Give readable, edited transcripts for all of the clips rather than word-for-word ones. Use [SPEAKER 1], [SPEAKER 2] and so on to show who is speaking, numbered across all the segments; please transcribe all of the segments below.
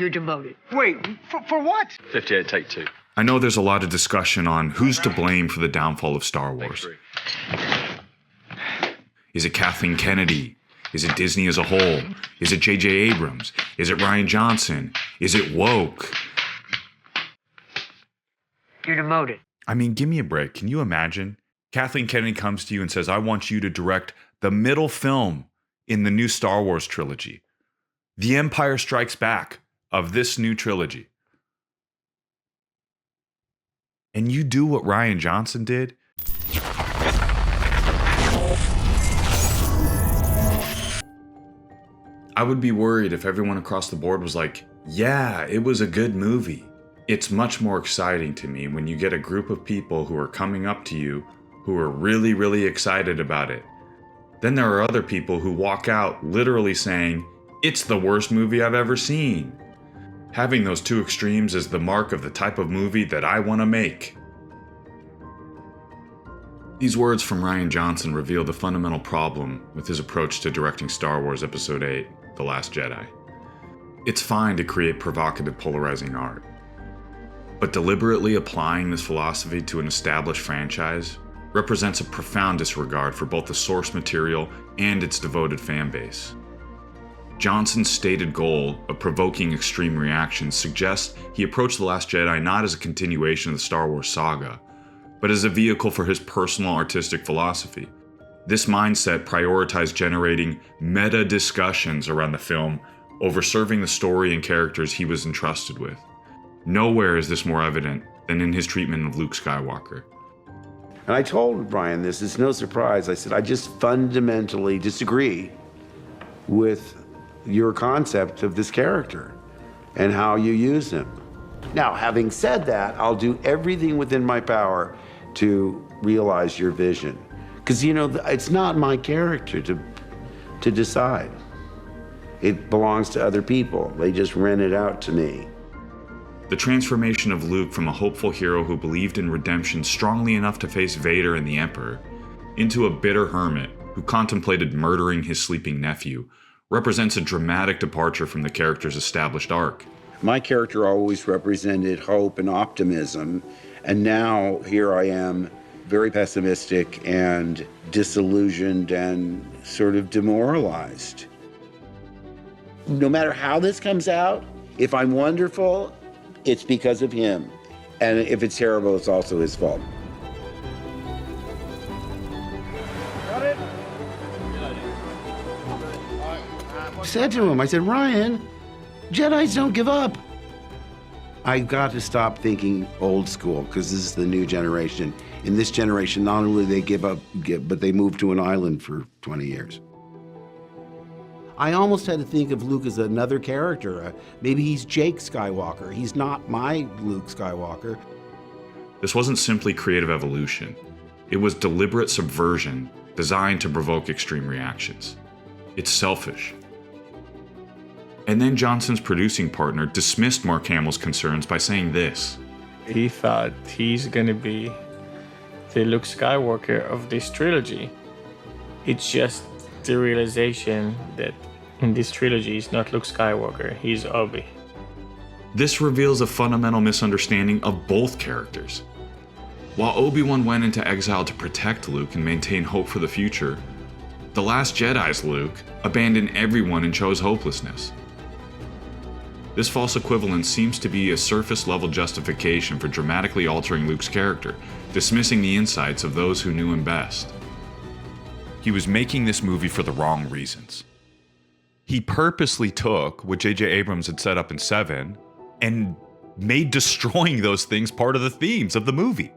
[SPEAKER 1] You're demoted.
[SPEAKER 2] Wait, for what?
[SPEAKER 3] 58, take 2.
[SPEAKER 4] I know there's a lot of discussion on who's to blame for the downfall of Star Wars. Is it Kathleen Kennedy? Is it Disney as a whole? Is it J.J. Abrams? Is it Rian Johnson? Is it woke?
[SPEAKER 1] You're demoted.
[SPEAKER 4] I mean, give me a break. Can you imagine? Kathleen Kennedy comes to you and says, I want you to direct the middle film in the new Star Wars trilogy. The Empire Strikes Back of this new trilogy. And you do what Rian Johnson did? I would be worried if everyone across the board was like, yeah, it was a good movie. It's much more exciting to me when you get a group of people who are coming up to you who are really, really excited about it. Then there are other people who walk out literally saying, it's the worst movie I've ever seen. Having those two extremes is the mark of the type of movie that I want to make. These words from Rian Johnson reveal the fundamental problem with his approach to directing Star Wars Episode VIII The Last Jedi. It's fine to create provocative, polarizing art, but deliberately applying this philosophy to an established franchise represents a profound disregard for both the source material and its devoted fan base. Johnson's stated goal of provoking extreme reactions suggests he approached The Last Jedi not as a continuation of the Star Wars saga, but as a vehicle for his personal artistic philosophy. This mindset prioritized generating meta discussions around the film over serving the story and characters he was entrusted with. Nowhere is this more evident than in his treatment of Luke Skywalker.
[SPEAKER 5] And I told Brian this, it's no surprise. I said, I just fundamentally disagree with your concept of this character and how you use him. Now, having said that, I'll do everything within my power to realize your vision. Because, you know, it's not my character to decide. It belongs to other people. They just rent it out to me.
[SPEAKER 4] The transformation of Luke from a hopeful hero who believed in redemption strongly enough to face Vader and the Emperor into a bitter hermit who contemplated murdering his sleeping nephew represents a dramatic departure from the character's established arc.
[SPEAKER 5] My character always represented hope and optimism, and now here I am, very pessimistic and disillusioned and sort of demoralized. No matter how this comes out, if I'm wonderful, it's because of him. And if it's terrible, it's also his fault.
[SPEAKER 2] Got it?
[SPEAKER 5] I said to him, I said, Ryan, Jedis don't give up. I got to stop thinking old school, because this is the new generation. In this generation, not only do they give up, but they move to an island for 20 years. I almost had to think of Luke as another character. Maybe he's Jake Skywalker. He's not my Luke Skywalker.
[SPEAKER 4] This wasn't simply creative evolution. It was deliberate subversion designed to provoke extreme reactions. It's selfish. And then Johnson's producing partner dismissed Mark Hamill's concerns by saying this.
[SPEAKER 6] He thought he's gonna be the Luke Skywalker of this trilogy. It's just the realization that in this trilogy he's not Luke Skywalker, he's Obi.
[SPEAKER 4] This reveals a fundamental misunderstanding of both characters. While Obi-Wan went into exile to protect Luke and maintain hope for the future, The Last Jedi's Luke abandoned everyone and chose hopelessness. This false equivalence seems to be a surface-level justification for dramatically altering Luke's character, dismissing the insights of those who knew him best. He was making this movie for the wrong reasons. He purposely took what J.J. Abrams had set up in VII and made destroying those things part of the themes of the movie.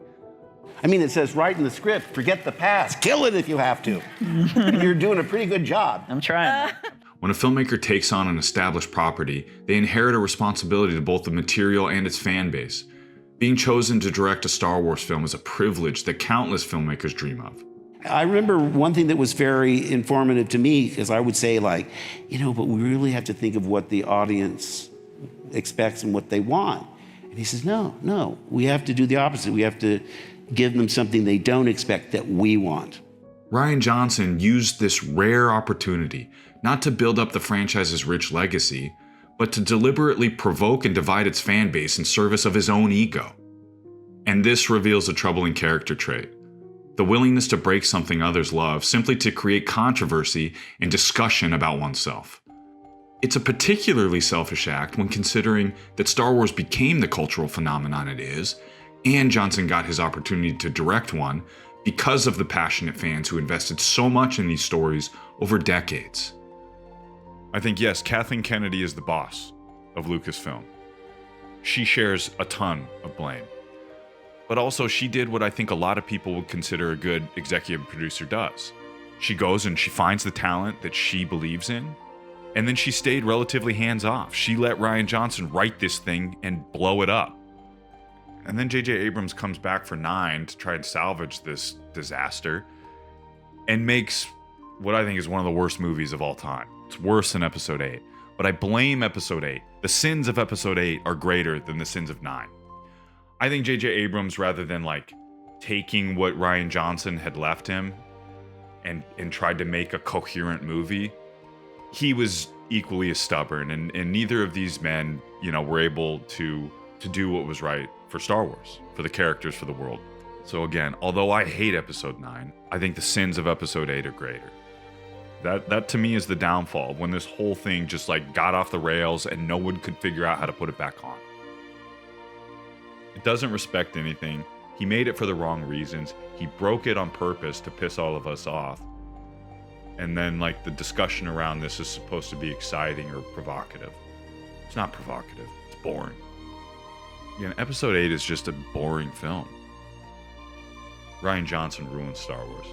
[SPEAKER 5] I mean, it says right in the script, forget the past, kill it if you have to. You're doing a pretty good job.
[SPEAKER 1] I'm trying.
[SPEAKER 4] When a filmmaker takes on an established property, they inherit a responsibility to both the material and its fan base. Being chosen to direct a Star Wars film is a privilege that countless filmmakers dream of.
[SPEAKER 5] I remember one thing that was very informative to me, because I would say like, you know, but we really have to think of what the audience expects and what they want. And he says, no, we have to do the opposite. We have to give them something they don't expect that we want.
[SPEAKER 4] Rian Johnson used this rare opportunity not to build up the franchise's rich legacy, but to deliberately provoke and divide its fan base in service of his own ego. And this reveals a troubling character trait: the willingness to break something others love simply to create controversy and discussion about oneself. It's a particularly selfish act when considering that Star Wars became the cultural phenomenon it is, and Johnson got his opportunity to direct one because of the passionate fans who invested so much in these stories over decades. I think, yes, Kathleen Kennedy is the boss of Lucasfilm. She shares a ton of blame. But also, she did what I think a lot of people would consider a good executive producer does. She goes and she finds the talent that she believes in, and then she stayed relatively hands-off. She let Rian Johnson write this thing and blow it up. And then J.J. Abrams comes back for 9 to try and salvage this disaster and makes what I think is one of the worst movies of all time. It's worse than Episode 8. But I blame Episode 8. The sins of Episode 8 are greater than the sins of 9. I think J.J. Abrams, rather than taking what Rian Johnson had left him and tried to make a coherent movie, he was equally as stubborn, and neither of these men, were able to do what was right for Star Wars, for the characters, for the world. So again, although I hate Episode 9, I think the sins of Episode 8 are greater. That to me is the downfall, when this whole thing just got off the rails and no one could figure out how to put it back on. It doesn't respect anything. He made it for the wrong reasons. He broke it on purpose to piss all of us off. And then the discussion around this is supposed to be exciting or provocative. It's not provocative. It's boring. Episode 8 is just a boring film. Rian Johnson ruined Star Wars.